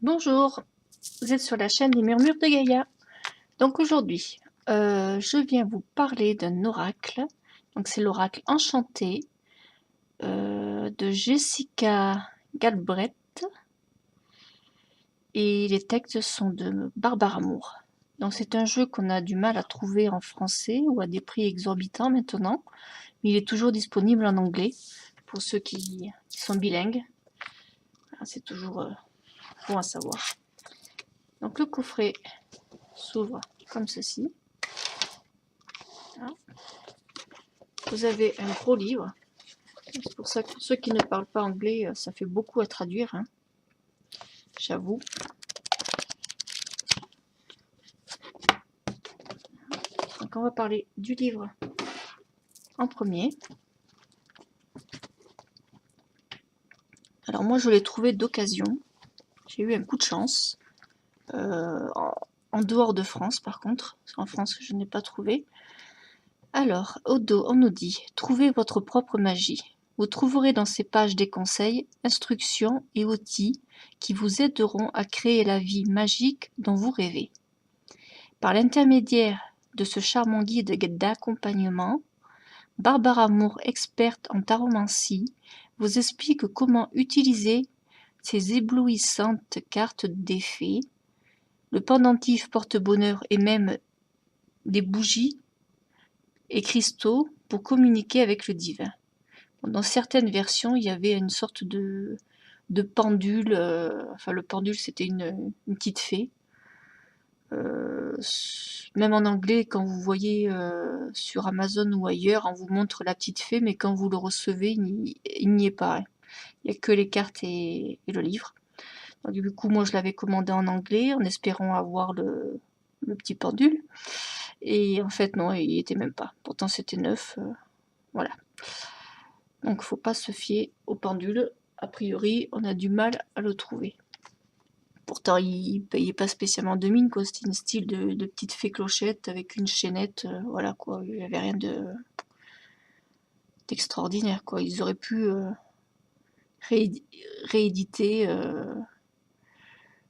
Bonjour, vous êtes sur la chaîne des Murmures de Gaïa. Donc aujourd'hui, je viens vous parler d'un oracle. Donc c'est l'oracle enchanté de Jessica Galbraith. Et les textes sont de Barbara Moore. Donc c'est un jeu qu'on a du mal à trouver en français ou à des prix exorbitants maintenant. Mais il est toujours disponible en anglais pour ceux qui sont bilingues. C'est toujours bon à savoir. Donc le coffret s'ouvre comme ceci. Voilà. Vous avez un gros livre. C'est pour ça que pour ceux qui ne parlent pas anglais, ça fait beaucoup à traduire, hein, j'avoue. Donc on va parler du livre en premier. Alors moi je l'ai trouvé d'occasion. J'ai eu un coup de chance. En dehors de France par contre. En France je n'ai pas trouvé. Alors, au dos, on nous dit « Trouvez votre propre magie ». Vous trouverez dans ces pages des conseils, instructions et outils qui vous aideront à créer la vie magique dont vous rêvez. Par l'intermédiaire de ce charmant guide d'accompagnement, Barbara Moore, experte en taromancie, vous explique comment utiliser ces éblouissantes cartes des fées, le pendentif porte-bonheur et même des bougies et cristaux pour communiquer avec le divin. Dans certaines versions, il y avait une sorte de pendule, enfin le pendule c'était une petite fée. Même en anglais, quand vous voyez sur Amazon ou ailleurs, on vous montre la petite fée, mais quand vous le recevez, il n'y est pas. Il n'y a que les cartes et le livre. Donc, du coup, moi je l'avais commandé en anglais en espérant avoir le petit pendule. Et en fait, non, il n'y était même pas. Pourtant, c'était neuf. Voilà. Donc, faut pas se fier au pendule. A priori, on a du mal à le trouver. Pourtant, il payait pas spécialement de mine, quoi. C'était une style de petite fée clochette avec une chaînette. Voilà, quoi. Il n'y avait rien d'extraordinaire, quoi. Ils auraient pu rééditer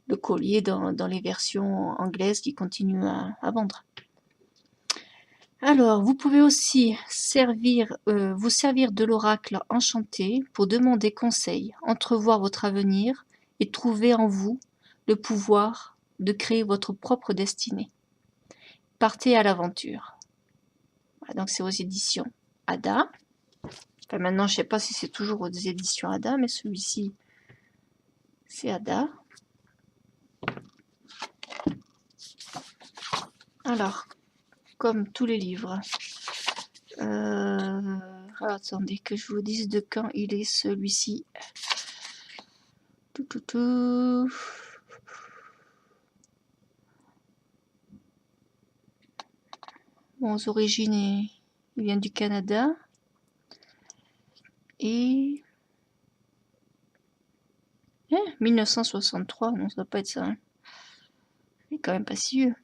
le collier dans les versions anglaises qui continuent à vendre. Alors, vous pouvez aussi vous servir de l'oracle enchanté pour demander conseil, entrevoir votre avenir et trouver en vous le pouvoir de créer votre propre destinée. Partez à l'aventure. Voilà, donc c'est aux éditions Ada. Enfin, maintenant, je ne sais pas si c'est toujours aux éditions Ada, mais celui-ci, c'est Ada. Alors, comme tous les livres, attendez que je vous dise de quand il est celui-ci. Bon, aux origines, il vient du Canada. Et 1963, non, ça doit pas être ça. Hein. Il est quand même pas si vieux.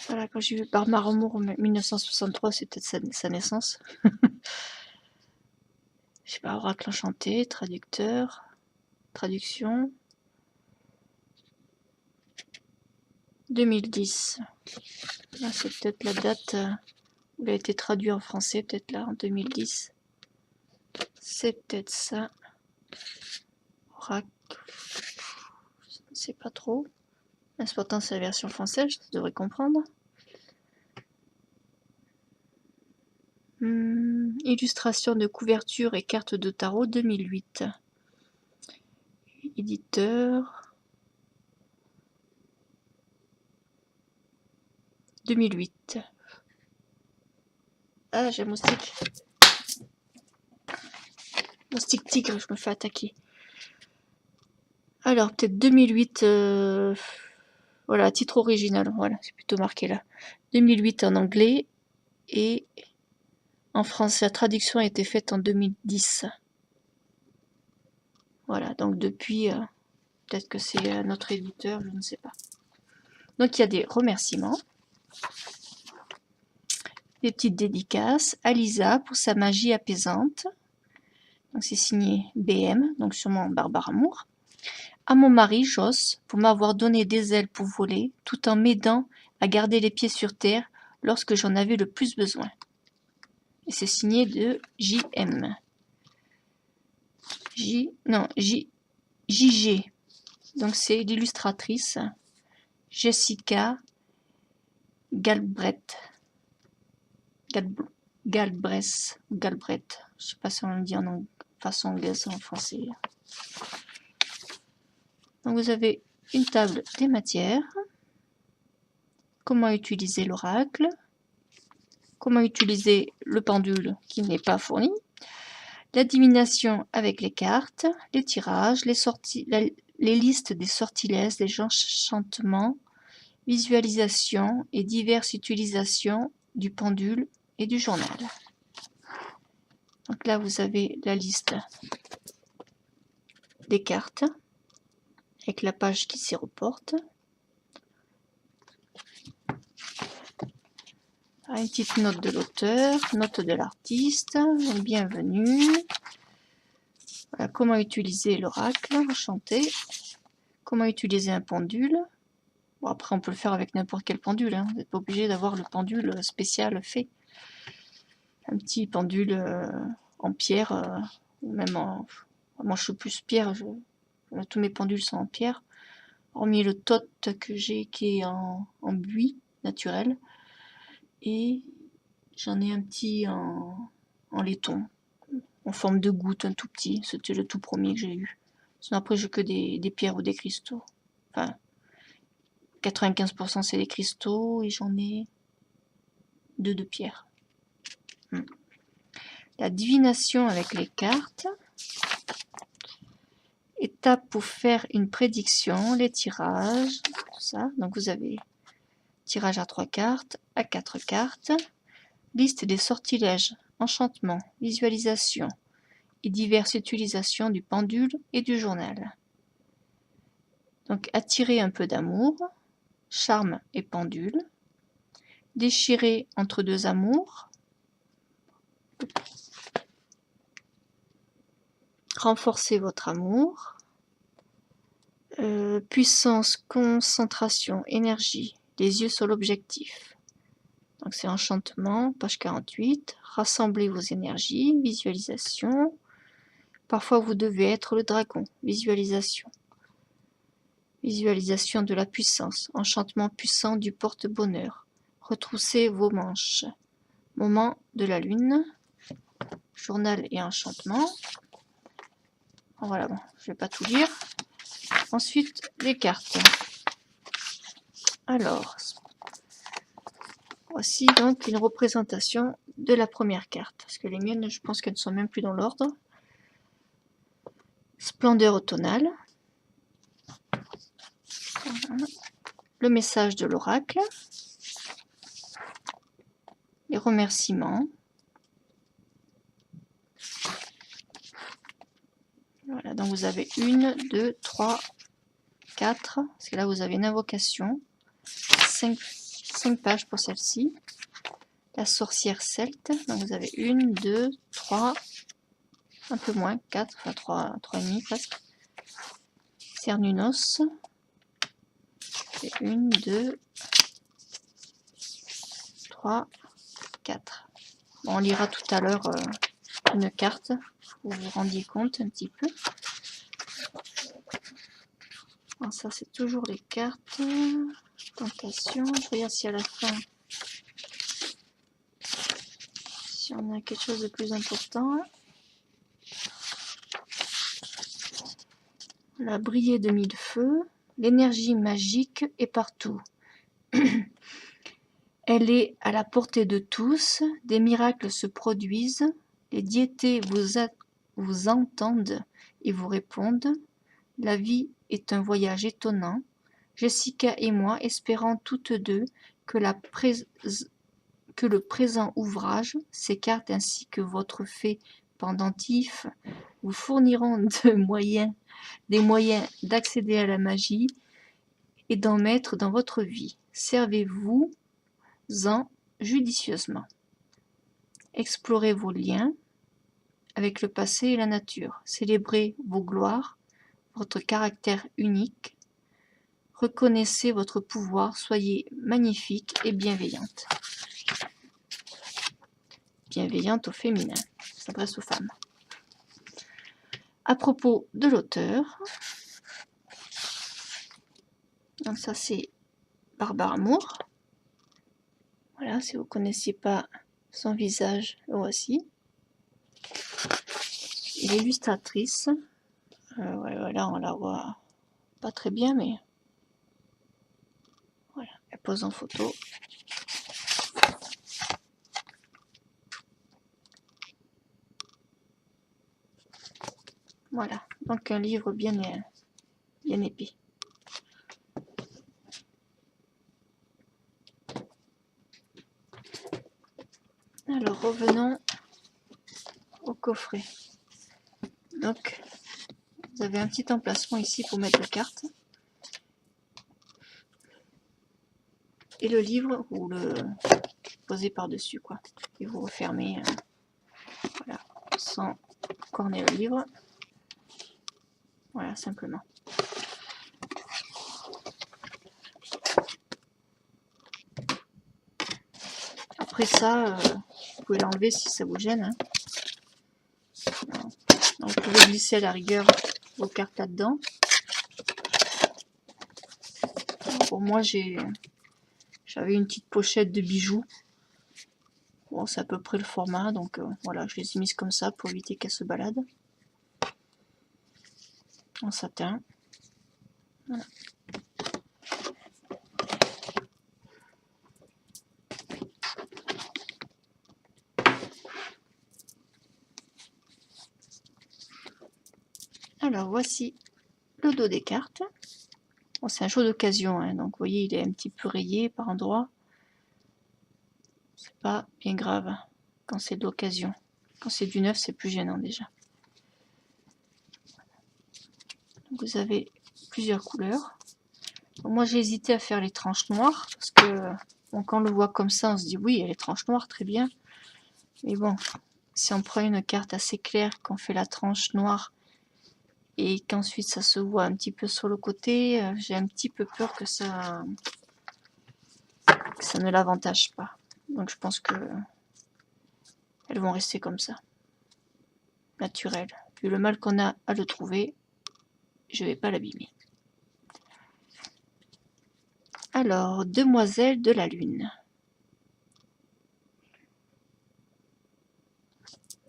Voilà, quand j'ai vu Barbara Moore 1963, c'est peut-être sa naissance. Je sais pas, oracle enchanté, traducteur, traduction. 2010. Là, c'est peut-être la date où il a été traduit en français, peut-être là, en 2010. C'est peut-être ça. Oracle. Je ne sais pas trop. L'important, c'est la version française, je devrais comprendre. Illustration de couverture et carte de tarot 2008. Éditeur 2008. Ah, j'ai un moustique. Moustique tigre, je me fais attaquer. Alors, peut-être 2008. Voilà, titre original. Voilà, c'est plutôt marqué là. 2008 en anglais. Et en français, la traduction a été faite en 2010. Voilà, donc depuis, peut-être que c'est notre éditeur, je ne sais pas. Donc il y a des remerciements. Des petites dédicaces à Lisa pour sa magie apaisante. Donc c'est signé BM, donc sûrement Barbare Amour. À mon mari Joss pour m'avoir donné des ailes pour voler, tout en m'aidant à garder les pieds sur terre lorsque j'en avais le plus besoin. Et c'est signé de JM. JG. Donc c'est l'illustratrice Jessica Galbraith. Galbraith. Je sais pas si on le dit en façon anglaise ou en français. Donc vous avez une table des matières. Comment utiliser l'oracle. Comment utiliser le pendule qui n'est pas fourni. La divination avec les cartes, les tirages, les listes des sortilèges, des enchantements, visualisation et diverses utilisations du pendule et du journal. Donc là, vous avez la liste des cartes avec la page qui s'y reporte. Une petite note de l'auteur, note de l'artiste, bienvenue. Voilà, comment utiliser l'oracle, enchanté. Comment utiliser un pendule. Bon, après, on peut le faire avec n'importe quel pendule. Hein. Vous n'êtes pas obligé d'avoir le pendule spécial fait. Un petit pendule en pierre, ou même en... Moi, je suis plus pierre. Tous mes pendules sont en pierre. Hormis le tot que j'ai qui est en buis naturel. Et j'en ai un petit en laiton. En forme de goutte, un tout petit. C'était le tout premier que j'ai eu. Sinon, après, j'ai que des pierres ou des cristaux. Enfin, 95% c'est des cristaux et j'en ai 2 de pierre. La divination avec les cartes. Étape pour faire une prédiction, les tirages, tout ça. Donc vous avez tirage à 3 cartes, à 4 cartes, liste des sortilèges, enchantements, visualisation et diverses utilisations du pendule et du journal. Donc attirer un peu d'amour, charme et pendule, déchirer entre deux amours, renforcer votre amour, puissance, concentration, énergie, les yeux sur l'objectif. Donc c'est enchantement, page 48, rassembler vos énergies, visualisation. Parfois vous devez être le dragon, visualisation. Visualisation de la puissance, enchantement puissant du porte-bonheur. Retroussez vos manches. Moment de la lune, journal et enchantement. Voilà, bon, je ne vais pas tout lire. Ensuite, les cartes. Alors, voici donc une représentation de la première carte. Parce que les miennes, je pense qu'elles ne sont même plus dans l'ordre. Splendeur automnale. Voilà. Le message de l'oracle. Les remerciements. Voilà, donc vous avez 1, 2, 3, 4. Parce que là, vous avez une invocation. 5 pages pour celle-ci. La sorcière celte. Donc vous avez 1, 2, 3, un peu moins, 4, enfin 3 et demi presque. Cernunnos. 1, 2, 3, 4. Bon, on lira tout à l'heure une carte, pour vous vous rendiez compte un petit peu. Bon, ça, c'est toujours les cartes. Tentation. Je regarde si à la fin, si on a quelque chose de plus important. La brillée de mille feux. L'énergie magique est partout. Elle est à la portée de tous. Des miracles se produisent. Les diétés vous entendent et vous répondent. La vie est un voyage étonnant. Jessica et moi espérons toutes deux que le présent ouvrage, ces cartes ainsi que votre fait pendentif vous fourniront des moyens d'accéder à la magie et d'en mettre dans votre vie. Servez-vous-en judicieusement. Explorez vos liens avec le passé et la nature. Célébrez vos gloires, votre caractère unique. Reconnaissez votre pouvoir, soyez magnifique et bienveillante. Bienveillante au féminin, ça s'adresse aux femmes. À propos de l'auteur, donc ça c'est Barbare Amour. Voilà, si vous ne connaissiez pas son visage, le voici. Et l'illustratrice, voilà, on la voit pas très bien, mais voilà, elle pose en photo. Voilà, donc un livre bien épais. Alors revenons au coffret. Donc vous avez un petit emplacement ici pour mettre les cartes. Et le livre, vous le posez par-dessus, quoi. Et vous refermez, voilà, sans corner le livre. Voilà, simplement. Après ça, vous pouvez l'enlever si ça vous gêne. Hein. Donc, vous pouvez glisser à la rigueur vos cartes là-dedans. Pour moi, j'avais une petite pochette de bijoux. Bon, c'est à peu près le format, donc voilà, je les ai mises comme ça pour éviter qu'elles se baladent. En satin. Voilà. Alors voici le dos des cartes. Bon, c'est un jeu d'occasion, hein, donc vous voyez, il est un petit peu rayé par endroits. C'est pas bien grave quand c'est de l'occasion. Quand c'est du neuf, c'est plus gênant déjà. Donc vous avez plusieurs couleurs. Donc moi j'ai hésité à faire les tranches noires parce que bon, quand on le voit comme ça, on se dit oui, il y a les tranches noires, très bien. Mais bon, si on prend une carte assez claire, qu'on fait la tranche noire et qu'ensuite ça se voit un petit peu sur le côté, j'ai un petit peu peur que ça ne l'avantage pas. Donc je pense que elles vont rester comme ça, naturelles. Vu le mal qu'on a à le trouver, je vais pas l'abîmer. Alors, Demoiselle de la Lune.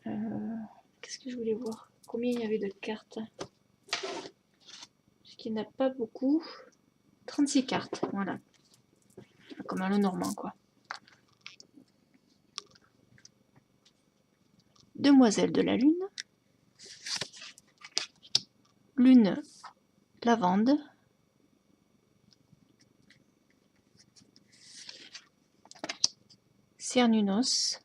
Qu'est-ce que je voulais voir? Combien il y avait de cartes? Parce qu'il n'y en a pas beaucoup. 36 cartes, voilà. Comme un Lenormand, quoi. Demoiselle de la Lune. Lune lavande. Cernunnos.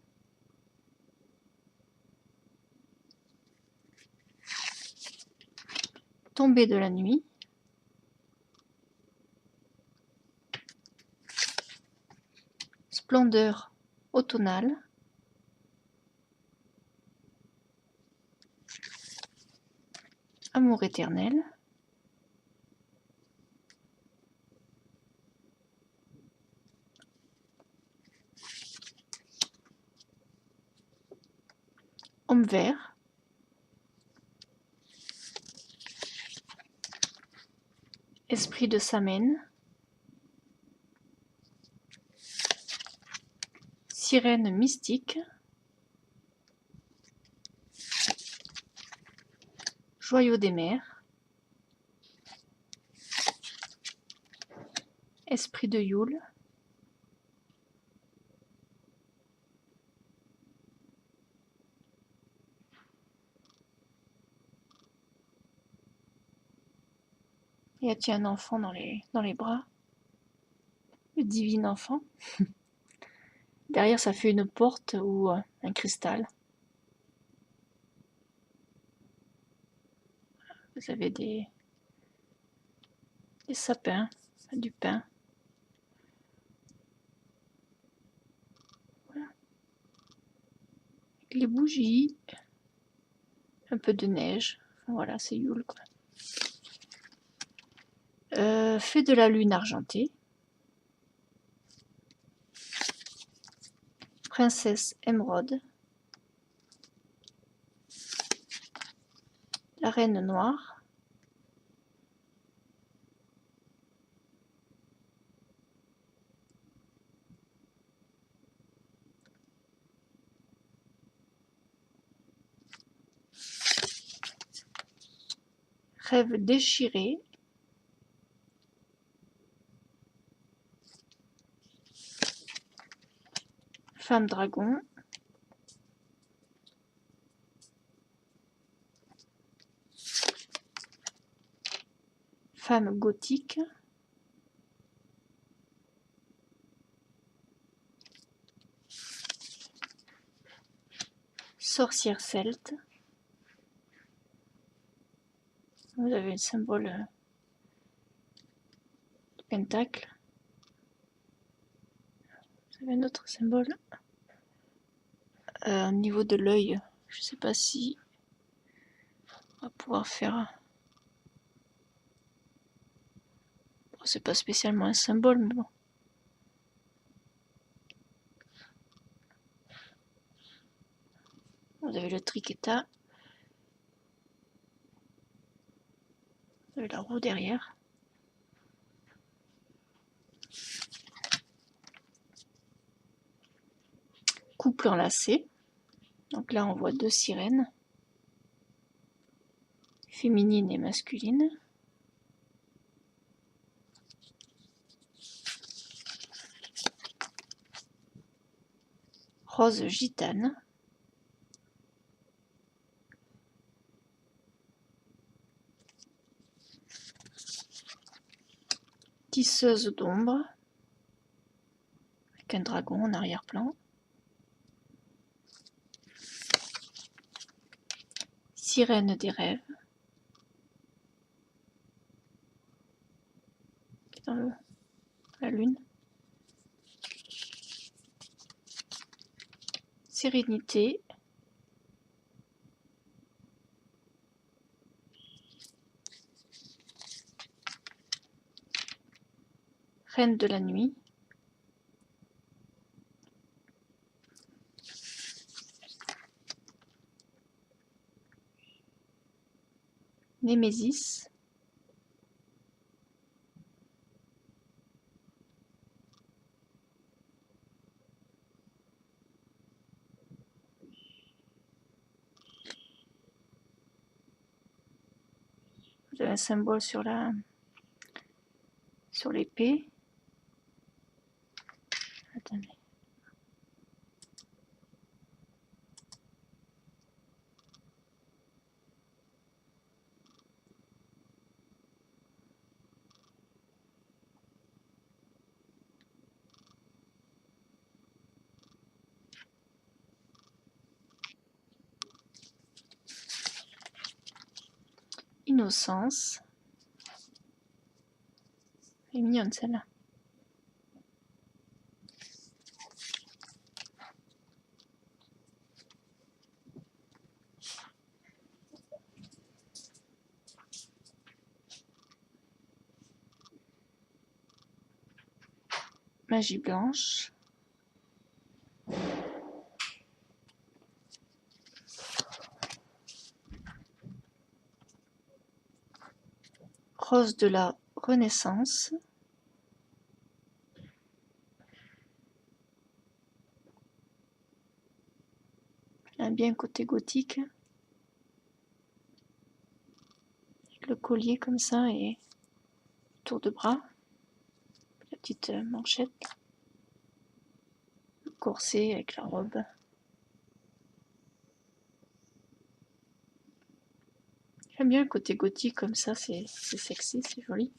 Tombée de la nuit. Splendeur automnale. Amour éternel. Homme vert. Esprit de Samen. Sirène mystique. Joyau des mers. Esprit de Yule. Et elle tient un enfant dans les bras. Le divin enfant. Derrière, ça fait une porte ou un cristal. Vous avez des sapins, du pain. Voilà. les bougies, un peu de neige. Voilà, c'est Yule, quoi. Fait de la lune argentée. Princesse émeraude. La reine noire. Rêve déchiré. Femme dragon. Femme gothique. Sorcière celte. Vous avez le symbole du pentacle. Vous avez un autre symbole. Au niveau de l'œil, je ne sais pas si on va pouvoir faire. Bon, c'est pas spécialement un symbole, mais bon. Vous avez le triqueta. Vous avez la roue derrière. Couple enlacé. Donc là, on voit deux sirènes, féminine et masculine. Rose gitane. Tisseuse d'ombre, avec un dragon en arrière-plan. Sirène des rêves, qui est dans la lune. Sérénité. Reine de la nuit. Némésis. Vous avez un symbole sur l'épée. Attendez. Innocence. Elle est mignonne celle-là. Magie blanche. Rose de la Renaissance. Elle a bien côté gothique. Avec le collier comme ça et tour de bras. La petite manchette. Le corset avec la robe. J'aime bien le côté gothique comme ça, c'est sexy, c'est joli.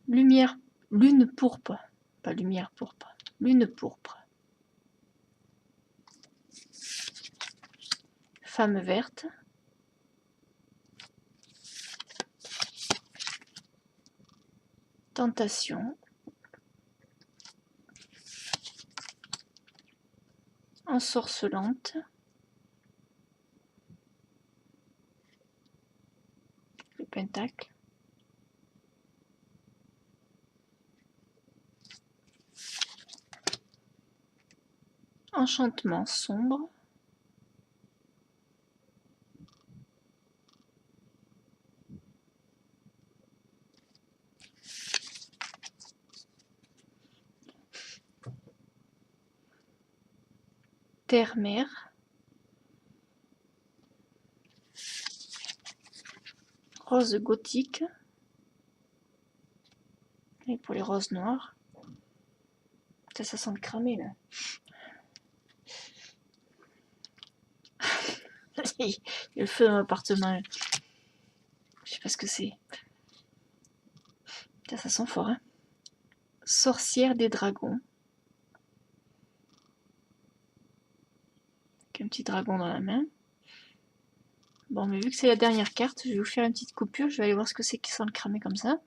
Lumière, lune pourpre, pas lumière pourpre, lune pourpre. Femme verte. Tentation. ensorcelante, le pentacle, enchantement sombre, terre-mer, rose gothique, et pour les roses noires. Ça sent le cramer là. Il y a le feu dans l'appartement. Je sais pas ce que c'est. Ça sent fort, hein. Sorcière des dragons. Avec un petit dragon dans la main. Bon, mais vu que c'est la dernière carte, je vais vous faire une petite coupure. Je vais aller voir ce que c'est qui sent le cramer comme ça.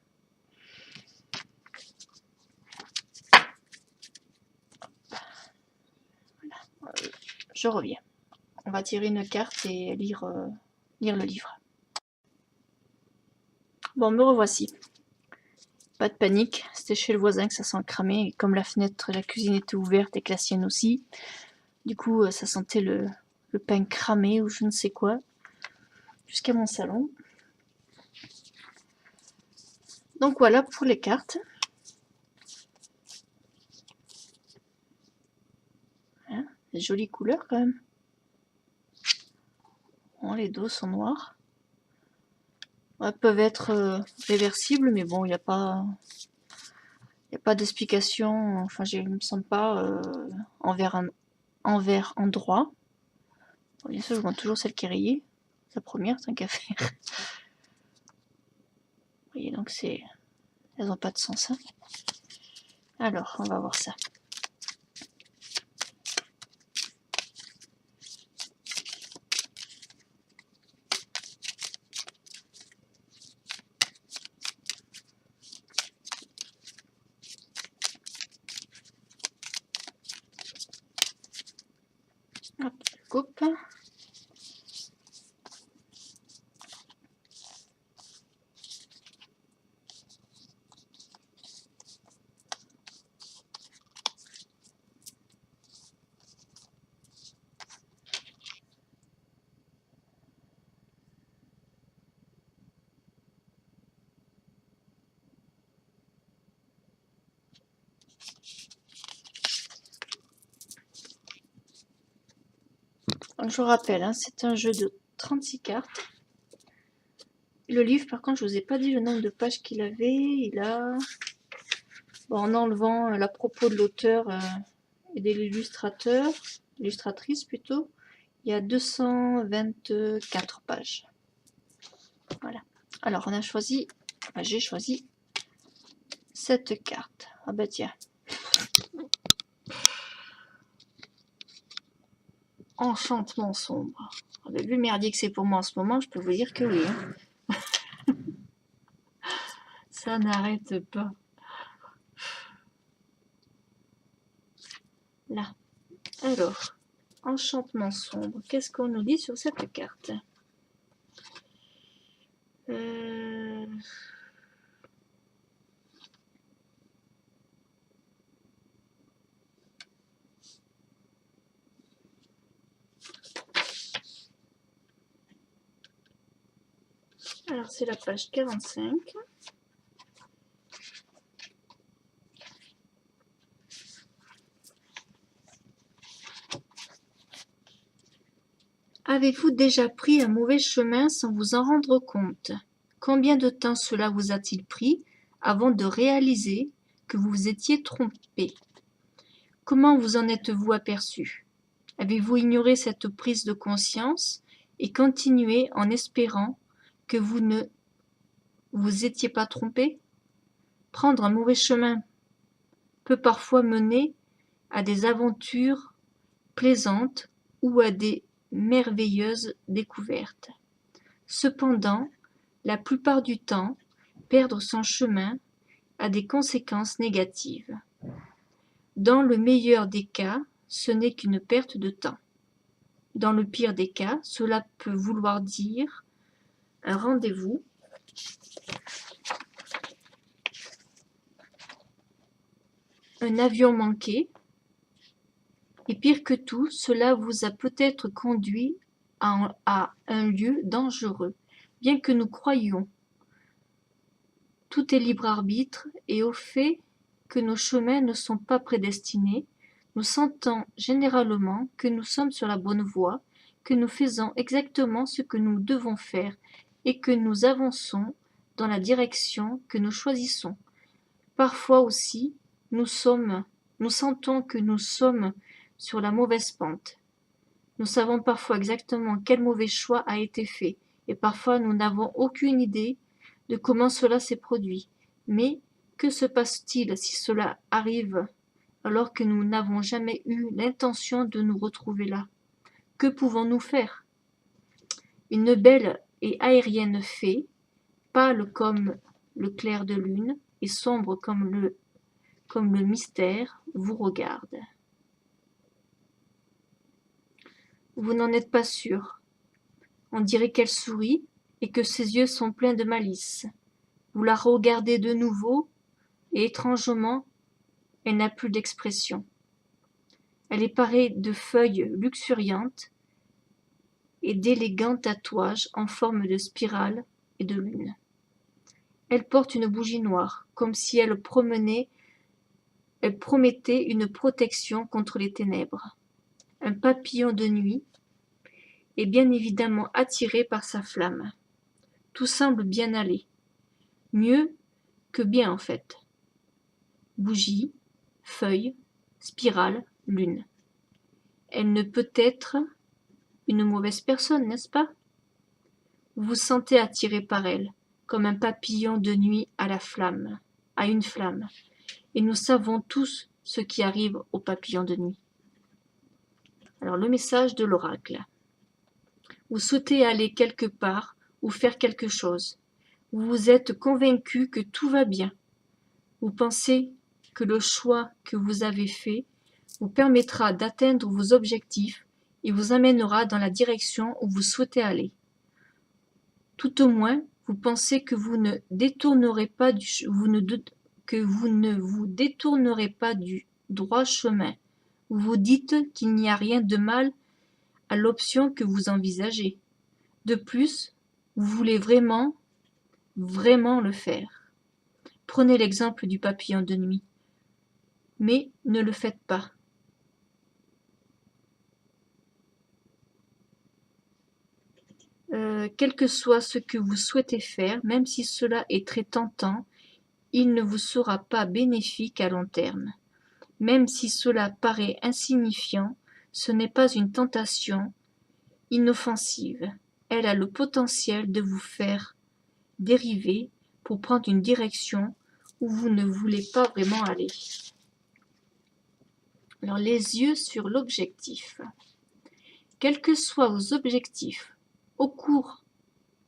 Voilà. Je reviens. On va tirer une carte et lire le livre. Bon, me revoici. Pas de panique, c'était chez le voisin que ça sent cramé. Et comme la fenêtre, la cuisine était ouverte et que la sienne aussi, du coup, ça sentait le pain cramé ou je ne sais quoi, jusqu'à mon salon. Donc voilà pour les cartes. Hein, des jolies couleurs quand même. Bon, les dos sont noirs. Elles peuvent être réversibles, mais bon, il n'y a pas d'explication. Enfin, je ne me sens pas envers endroit. Bon, bien sûr, je vois toujours celle qui est rayée. La première, tant qu'à faire. Vous voyez, donc elles n'ont pas de sens. Hein. Alors, on va voir ça. Hop, je coupe. Donc, je vous rappelle, hein, c'est un jeu de 36 cartes. Le livre, par contre, je vous ai pas dit le nombre de pages qu'il avait. Il a... Bon, en enlevant la propos de l'auteur et de l'illustrateur, illustratrice plutôt, il y a 224 pages. Voilà. Alors, on a choisi... Enfin, j'ai choisi cette carte. Ah bah tiens. Enchantement sombre. Avec le merdier que c'est pour moi en ce moment, je peux vous dire que oui. Hein. Ça n'arrête pas. Là. Alors, enchantement sombre. Qu'est-ce qu'on nous dit sur cette carte? Alors, c'est la page 45. Avez-vous déjà pris un mauvais chemin sans vous en rendre compte? Combien de temps cela vous a-t-il pris avant de réaliser que vous vous étiez trompé? Comment vous en êtes-vous aperçu? Avez-vous ignoré cette prise de conscience et continué en espérant que vous ne vous étiez pas trompé? Prendre un mauvais chemin peut parfois mener à des aventures plaisantes ou à des merveilleuses découvertes. Cependant, la plupart du temps, perdre son chemin a des conséquences négatives. Dans le meilleur des cas, ce n'est qu'une perte de temps. Dans le pire des cas, cela peut vouloir dire un rendez-vous, un avion manqué, et pire que tout, cela vous a peut-être conduit à un lieu dangereux. Bien que nous croyions tout est libre arbitre et au fait que nos chemins ne sont pas prédestinés, nous sentons généralement que nous sommes sur la bonne voie, que nous faisons exactement ce que nous devons faire et que nous avançons dans la direction que nous choisissons. Parfois aussi, nous sentons que nous sommes sur la mauvaise pente. Nous savons parfois exactement quel mauvais choix a été fait, et parfois nous n'avons aucune idée de comment cela s'est produit. Mais que se passe-t-il si cela arrive alors que nous n'avons jamais eu l'intention de nous retrouver là? Que pouvons-nous faire? Une belle et aérienne fée, pâle comme le clair de lune et sombre comme le mystère, vous regarde. Vous n'en êtes pas sûr. On dirait qu'elle sourit et que ses yeux sont pleins de malice. Vous la regardez de nouveau et étrangement, elle n'a plus d'expression. Elle est parée de feuilles luxuriantes et d'élégants tatouages en forme de spirale et de lune. Elle porte une bougie noire, comme si elle promettait une protection contre les ténèbres. Un papillon de nuit est bien évidemment attiré par sa flamme. Tout semble bien aller. Mieux que bien en fait. Bougie, feuille, spirale, lune. Elle ne peut être une mauvaise personne, n'est-ce pas? Vous vous sentez attiré par elle, comme un papillon de nuit à une flamme. Et nous savons tous ce qui arrive aux papillons de nuit. Alors le message de l'oracle. Vous souhaitez aller quelque part ou faire quelque chose. Vous êtes convaincu que tout va bien. Vous pensez que le choix que vous avez fait vous permettra d'atteindre vos objectifs et vous amènera dans la direction où vous souhaitez aller. Tout au moins, vous pensez que vous ne vous détournerez pas du droit chemin. Vous vous dites qu'il n'y a rien de mal à l'option que vous envisagez. De plus, vous voulez vraiment le faire. Prenez l'exemple du papillon de nuit. Mais ne le faites pas. Quel que soit ce que vous souhaitez faire, même si cela est très tentant, il ne vous sera pas bénéfique à long terme. Même si cela paraît insignifiant, ce n'est pas une tentation inoffensive. Elle a le potentiel de vous faire dériver pour prendre une direction où vous ne voulez pas vraiment aller. Alors les yeux sur l'objectif. Quels que soient vos objectifs, au court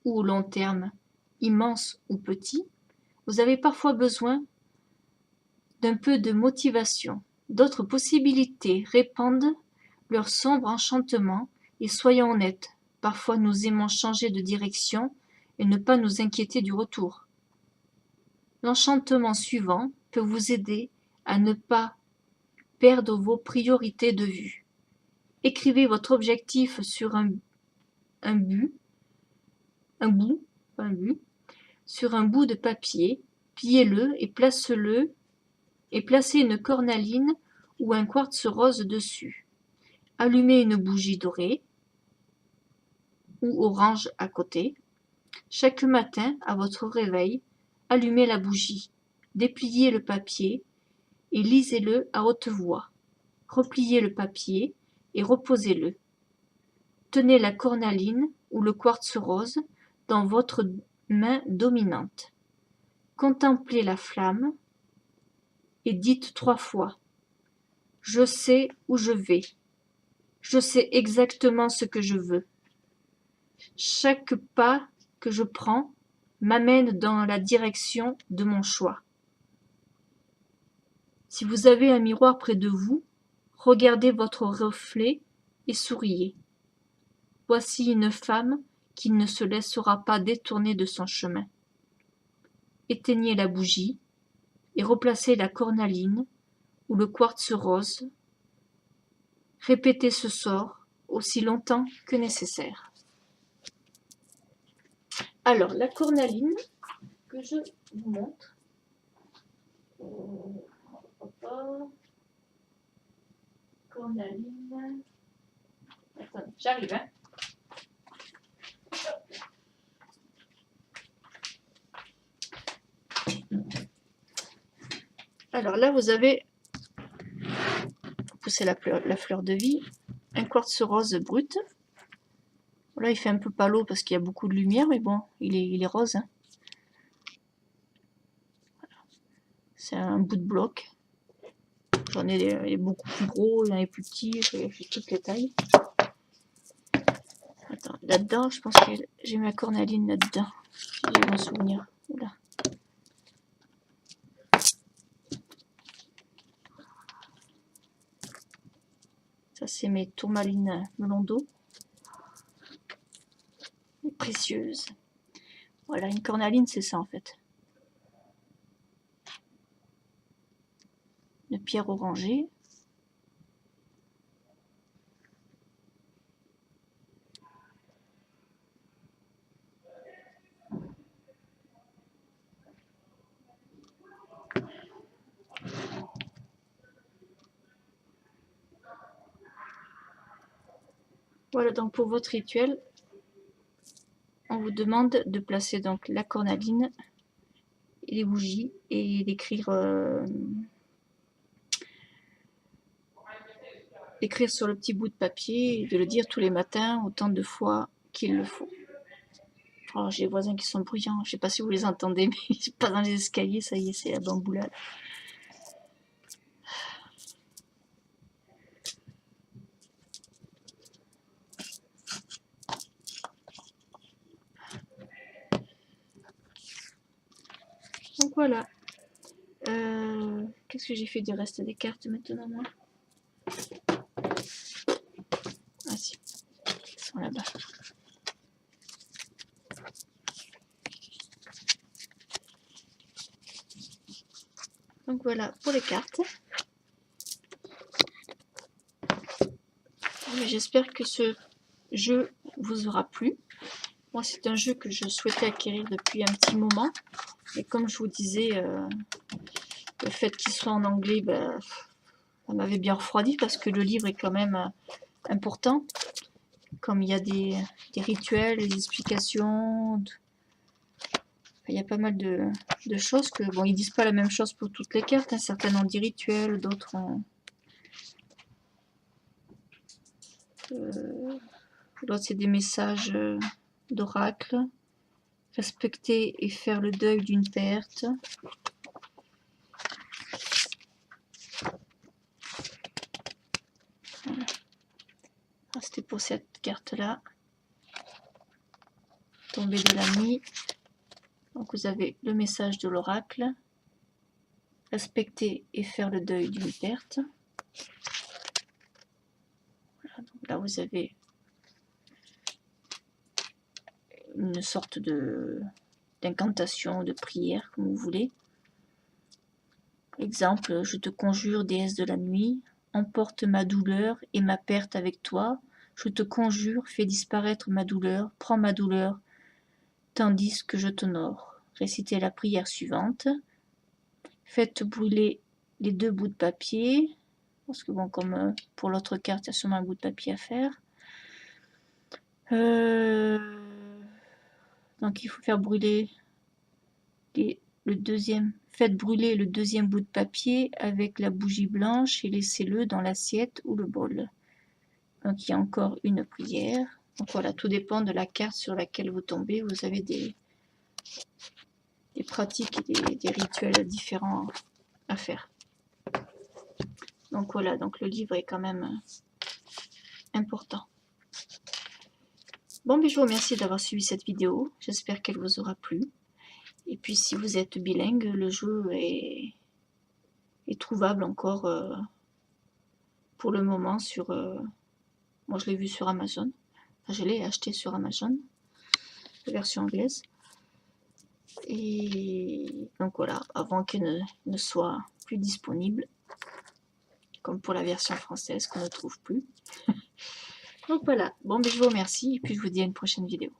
ou au long terme, immenses ou petits, vous avez parfois besoin d'un peu de motivation. D'autres possibilités répandent leur sombre enchantement et soyons honnêtes, parfois nous aimons changer de direction et ne pas nous inquiéter du retour. L'enchantement suivant peut vous aider à ne pas perdre vos priorités de vue. Écrivez votre objectif sur un bout de papier, pliez-le et placez une cornaline ou un quartz rose dessus. Allumez une bougie dorée ou orange à côté. Chaque matin, à votre réveil, allumez la bougie, dépliez le papier et lisez-le à haute voix. Repliez le papier et reposez-le. Tenez la cornaline ou le quartz rose dans votre main dominante. Contemplez la flamme et dites 3 fois « Je sais où je vais. Je sais exactement ce que je veux. Chaque pas que je prends m'amène dans la direction de mon choix. » Si vous avez un miroir près de vous, Regardez votre reflet et souriez. Voici une femme qui ne se laissera pas détourner de son chemin. Éteignez la bougie et replacez la cornaline ou le quartz rose. Répétez ce sort aussi longtemps que nécessaire. Alors, la cornaline que je vous montre. Cornaline. Attends, j'arrive, hein. Alors là, vous avez poussé la fleur de vie, un quartz rose brut. Là, il fait un peu palo parce qu'il y a beaucoup de lumière, mais bon, il est rose. Hein. C'est un bout de bloc. J'en ai beaucoup plus gros, il y en a plus petits, j'ai toutes les tailles. Attends, là-dedans, je pense que j'ai ma cornaline là-dedans. J'ai mon souvenir. Oula. Ça, c'est mes tourmalines melon d'eau. Précieuses. Voilà, une cornaline, c'est ça en fait. Une pierre orangée. Voilà donc pour votre rituel, on vous demande de placer donc la cornaline et les bougies et d'écrire sur le petit bout de papier et de le dire tous les matins autant de fois qu'il le faut. Oh, j'ai les voisins qui sont bruyants, je sais pas si vous les entendez, mais je suis pas dans les escaliers, ça y est, c'est la bamboula. Donc voilà. Qu'est-ce que j'ai fait du reste des cartes maintenant, moi? Ah si, elles sont là-bas. Donc voilà pour les cartes. J'espère que ce jeu vous aura plu. Moi, c'est un jeu que je souhaitais acquérir depuis un petit moment. Et comme je vous disais, le fait qu'il soit en anglais, ben, ça m'avait bien refroidi parce que le livre est quand même important. Comme il y a des rituels, des explications, il y a pas mal de choses que, bon, ils disent pas la même chose pour toutes les cartes. Hein. Certaines ont des rituels, d'autres ont... D'autres, c'est des messages d'oracle. Respecter et faire le deuil d'une perte. Voilà. C'était pour cette carte-là. Tombée de la nuit. Donc vous avez le message de l'oracle. Respecter et faire le deuil d'une perte. Voilà, donc là vous avez une sorte d'incantation, de prière, comme vous voulez. Exemple, je te conjure, déesse de la nuit, emporte ma douleur et ma perte avec toi. Je te conjure, fais disparaître ma douleur, prends ma douleur, tandis que je t'honore. Récitez la prière suivante. Faites brûler les 2 bouts de papier, parce que bon, comme pour l'autre carte, il y a sûrement un bout de papier à faire. Donc il faut faire brûler le deuxième. Faites brûler le 2e bout de papier avec la bougie blanche et laissez-le dans l'assiette ou le bol. Donc il y a encore une prière. Donc voilà, tout dépend de la carte sur laquelle vous tombez. Vous avez des pratiques et des rituels différents à faire. Donc voilà, donc le livre est quand même important. Bon, mais je vous remercie d'avoir suivi cette vidéo. J'espère qu'elle vous aura plu. Et puis si vous êtes bilingue, le jeu est trouvable encore pour le moment sur... moi je l'ai vu sur Amazon. Enfin, je l'ai acheté sur Amazon, la version anglaise. Et donc voilà, avant qu'elle ne soit plus disponible, comme pour la version française qu'on ne trouve plus. Donc voilà, bon, mais je vous remercie et puis je vous dis à une prochaine vidéo.